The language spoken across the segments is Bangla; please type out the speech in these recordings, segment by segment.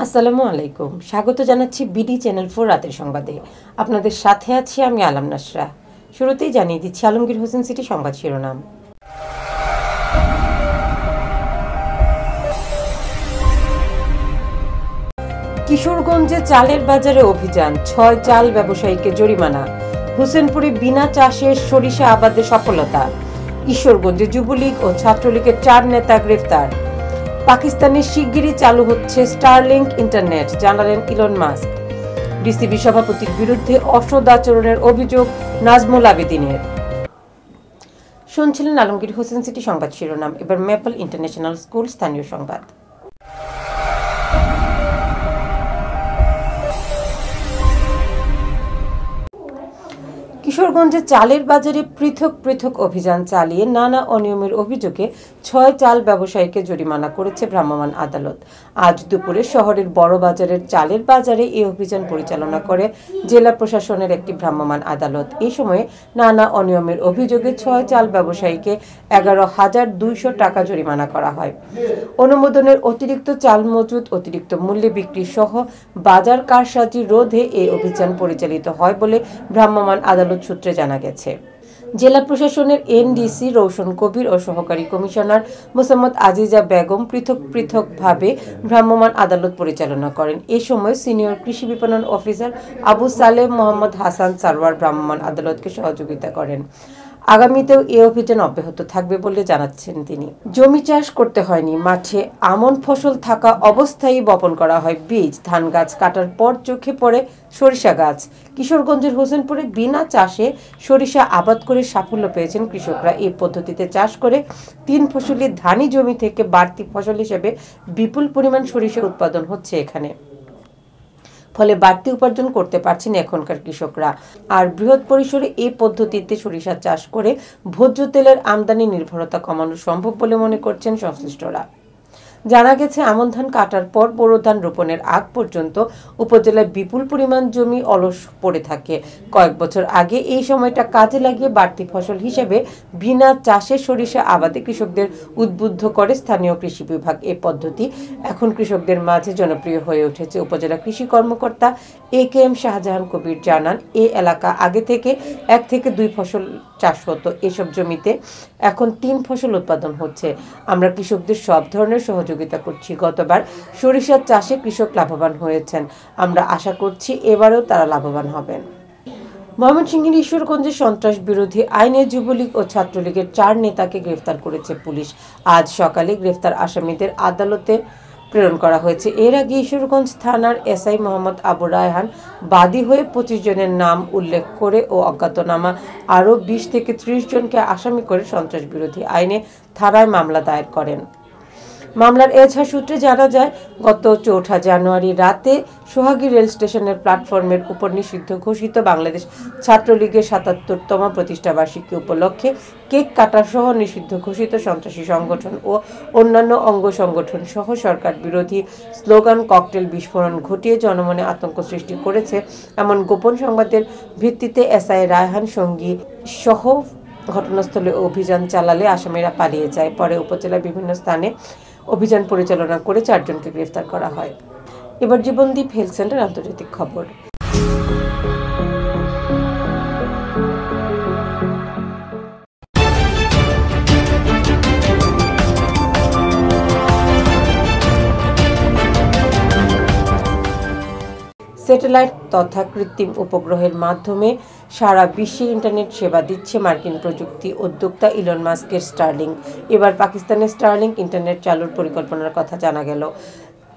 আসসালামু আলাইকুম। স্বাগত জানাচ্ছি বিডি চ্যানেল 4 রাতের সংবাদে। আপনাদের সাথে আছি আমি আলম নাসরা। শুরুতেই জানিয়ে দিচ্ছি আলমগীর হোসেন সিটি সংবাদ শিরোনাম। কিশোরগঞ্জে চালের বাজারে অভিযান, 6 চাল ব্যবসায়ীকে জরিমানা। হোসেনপুরে বিনা চাষে সরিষা আবাদে সফলতা। কিশোরগঞ্জে যুবলীগ ও ছাত্রলীগের 4 নেতা গ্রেফতার। পাকিস্তানে শিগগিরই চালু হচ্ছে স্টারলিংক ইন্টারনেট, জানালেন ইলন মাস্ক। বিসিবি সভাপতির বিরুদ্ধে অসদাচরণের অভিযোগ নাজমুল আবেদিনের। শুনছিলেন আলমগীর হোসেন সিটি সংবাদ শিরোনাম। এবার মেপল ইন্টারন্যাশনাল স্কুল স্থানীয় সংবাদ। কিশোরগঞ্জে চালের বাজারে পৃথক পৃথক অভিযান চালিয়ে নানা অনিয়মের অভিযোগে 6 চাল ব্যবসায়ীকে জরিমানা করেছে ভ্রাম্যমাণ আদালত। আজ দুপুরে শহরের বড় বাজারের চালের বাজারে এই অভিযান পরিচালনা করে জেলা প্রশাসনের একটি ভ্রাম্যমাণ আদালত। এই সময়ে নানা অনিয়মের অভিযোগে 6 চাল ব্যবসায়ীকে 11,200 টাকা জরিমানা করা হয়। অনুমোদনের অতিরিক্ত চাল মজুদ, অতিরিক্ত মূল্যে বিক্রি সহ বাজার কারসাজি রোধে এই অভিযান পরিচালিত হয় বলে ভ্রাম্যমাণ আদালত সূত্রে জানা গেছে। জেলা প্রশাসনের এনডিসি রৌশন কবির ও সহকারী কমিশনার মোসাম্মদ আজিজা বেগম পৃথক পৃথকভাবে ভ্রাম্যমাণ আদালত পরিচালনা করেন। এ সময় সিনিয়র কৃষি বিপণন অফিসার আবু সালেম মোহাম্মদ হাসান সারওয়ার ভ্রাম্যমাণ আদালতকে সহযোগিতা করেন। আগামীতেও এ অভিযান অব্যাহত থাকবে বলে জানাচ্ছেন তিনি। জমি চাষ করতে হয়নি, মাঠে আমন ফসল থাকা অবস্থায় বপন করা হয় বীজ। ধান গাছ কাটার পর চোখে পড়ে সরিষা গাছ। কিশোরগঞ্জের হোসেনপুরে বিনা চাষে সরিষা আবাদ করে সাফল্য পেয়েছেন কৃষকরা। এই পদ্ধতিতে চাষ করে 3 ফসলি ধানি জমি থেকে বাড়তি ফসল হিসেবে বিপুল পরিমাণ সরিষা উৎপাদন হচ্ছে এখানে। ফলে বাড়তি উপার্জন করতে পারছেন এখনকার কৃষকরা। আর বৃহৎ পরিসরে এই পদ্ধতিতে সরিষা চাষ করে ভোজ্য তেলের আমদানি নির্ভরতা কমানো সম্ভব বলে মনে করছেন সংশ্লিষ্টরা। জানা গেছে আমন ধান কাটার পর বোরো ধান রোপণের আগ পর্যন্ত উপজেলায় বিপুল পরিমাণ জমি অলস পড়ে থাকে। কয়েক বছর আগে এই সময়টা কাজে লাগিয়ে বাড়তি ফসল হিসেবে বিনা চাষে সরিষা আবাদে কৃষকদের উদ্বুদ্ধ করে স্থানীয় কৃষি বিভাগ। এই পদ্ধতি এখন কৃষকদের মাঝে জনপ্রিয় হয়ে উঠেছে। উপজেলা কৃষি কর্মকর্তা AKM শাহজাহান কবির জানান, এই এলাকা আগে থেকে 1 থেকে 2 ফসল চাষ হতো। এসব জমিতে এখন 3 ফসল উৎপাদন হচ্ছে। আমরা কৃষকদের সব ধরনের সহযোগিতা করছি। গতবার সরিষা চাষে কৃষক লাভবান হয়েছেন। আমরা আশা করছি এবারেও তারা লাভবান হবেন। ময়মনসিংহের ঈশ্বরগঞ্জে সন্ত্রাস বিরোধী আইনে যুবলীগ ও ছাত্রলীগের 4 নেতাকে গ্রেফতার করেছে পুলিশ। আজ সকালে গ্রেফতার আসামিদের আদালতে প্রেরণ করা হয়েছে। এর আগে ঈশ্বরগঞ্জ থানার এসআই মোহাম্মদ আবু রায়হান বাদী হয়ে 25 জনের নাম উল্লেখ করে ও অজ্ঞাতনামা আরও 20 থেকে 30 জনকে আসামি করে সন্ত্রাস বিরোধী আইনে থানায় মামলা দায়ের করেন। মামলার এজাহার সূত্রে জানা যায়, গত 4 জানুয়ারি রাতে সোহাগী রেল স্টেশনের প্ল্যাটফর্মের উপর নিষিদ্ধ ঘোষিত বাংলাদেশ ছাত্রলীগের 77তম প্রতিষ্ঠাবার্ষিকী উপলক্ষে কেক কাটা সহ নিষিদ্ধ ঘোষিত সন্ত্রাসী সংগঠন ও অন্যান্য অঙ্গ সংগঠন সহ সরকার বিরোধী স্লোগান ককটেল বিস্ফোরণ ঘটিয়ে জনমনে আতঙ্ক সৃষ্টি করেছে এমন গোপন সংবাদের ভিত্তিতে এসআই রায়হান সঙ্গী সহ ঘটনাস্থলে অভিযান চালালে আসামিরা পালিয়ে যায়। পরে উপজেলার বিভিন্ন স্থানে অভিযান পরিচালনা করে 4 জনকে গ্রেফতার করা হয়। এবার জীবনদীপ হেলথ সেন্টার আন্তর্জাতিক খবর। স্যাটেলাইট তথা কৃত্রিম উপগ্রহের মাধ্যমে সারা বিশ্বে ইন্টারনেট সেবা দিচ্ছে মার্কিন প্রযুক্তি উদ্যোক্তা ইলন মাস্কের স্টারলিংক। এবার পাকিস্তানে স্টারলিংক ইন্টারনেট চালুর পরিকল্পনার কথা জানা গেল,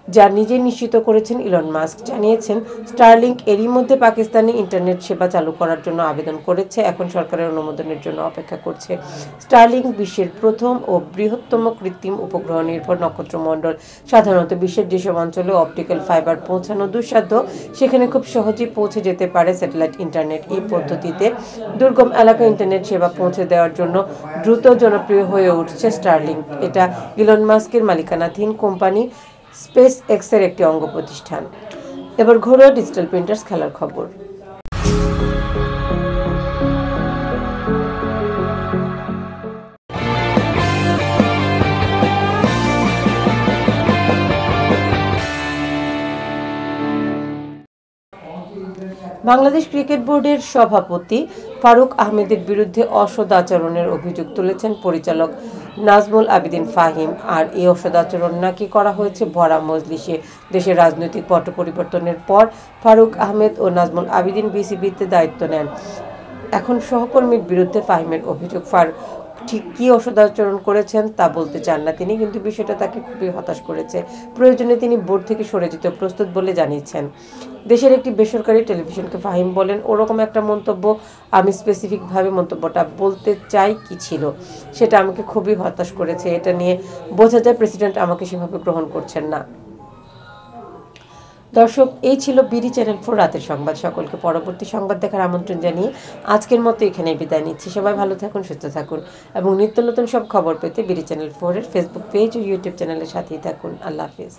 যা নিজে নিশ্চিত করেছেন ইলন মাস্ক। জানিয়েছেন, স্টারলিংক এরই মধ্যে পাকিস্তানে ইন্টারনেট সেবা চালু করার জন্য আবেদন করেছে, এখন সরকারের অনুমোদনের জন্য অপেক্ষা করছে। স্টারলিংক বিশ্বের প্রথম ও বৃহত্তম কৃত্রিম উপগ্রহ নির্ভর নক্ষত্রমণ্ডল। সাধারণত বিশ্বের যেসব অঞ্চলে অপটিক্যাল ফাইবার পৌঁছানো দুঃসাধ্য, সেখানে খুব সহজেই পৌঁছে যেতে পারে স্যাটেলাইট ইন্টারনেট। এই পদ্ধতিতে দুর্গম এলাকায় ইন্টারনেট সেবা পৌঁছে দেওয়ার জন্য দ্রুত জনপ্রিয় হয়ে উঠছে স্টারলিংক। এটা ইলন মাস্কের মালিকানাধীন কোম্পানি স্পেস এক্সের একটি অঙ্গ প্রতিষ্ঠান। এবার ঘরোয়া ডিজিটাল প্রিন্টার্স খেলার খবর। বাংলাদেশ ক্রিকেট বোর্ডের সভাপতি ফারুক আহমেদের বিরুদ্ধে অসদাচরণের অভিযোগ তুলেছেন পরিচালক নাজমুল আবেদিন ফাহিম। আর এই অসদাচরণ নাকি করা হয়েছে ভরা মজলিসে। দেশের রাজনৈতিক পট পরিবর্তনের পর ফারুক আহমেদ ও নাজমুল আবেদিন বিসিবিতে দায়িত্ব নেন। এখন সহকর্মীর বিরুদ্ধে ফাহিমের অভিযোগ ঠিক কী অসদাচরণ করেছেন তা বলতে চান না তিনি, কিন্তু বিষয়টা তাকে খুবই হতাশ করেছে। প্রয়োজনে তিনি বোর্ড থেকে সরে যেতে প্রস্তুত বলে জানিয়েছেন। দেশের একটি বেসরকারি টেলিভিশনকে ফাহিম বলেন, ওরকম একটা মন্তব্য, আমি স্পেসিফিকভাবে মন্তব্যটা বলতে চাই কি ছিল, সেটা আমাকে খুবই হতাশ করেছে। এটা নিয়ে বোঝা যায় প্রেসিডেন্ট আমাকে সেভাবে গ্রহণ করছেন না। দর্শক, এই ছিল বিডি চ্যানেল 4 রাতের সংবাদ। সকলকে পরবর্তী সংবাদ দেখার আমন্ত্রণ জানিয়ে আজকের মতো এখানেই বিদায় নিচ্ছি। সবাই ভালো থাকুন, সুস্থ থাকুন এবং নিত্য নতুন সব খবর পেতে বিডি চ্যানেল 4 এর ফেসবুক পেজ ও ইউটিউব চ্যানেলের সাথেই থাকুন। আল্লাহ হাফিজ।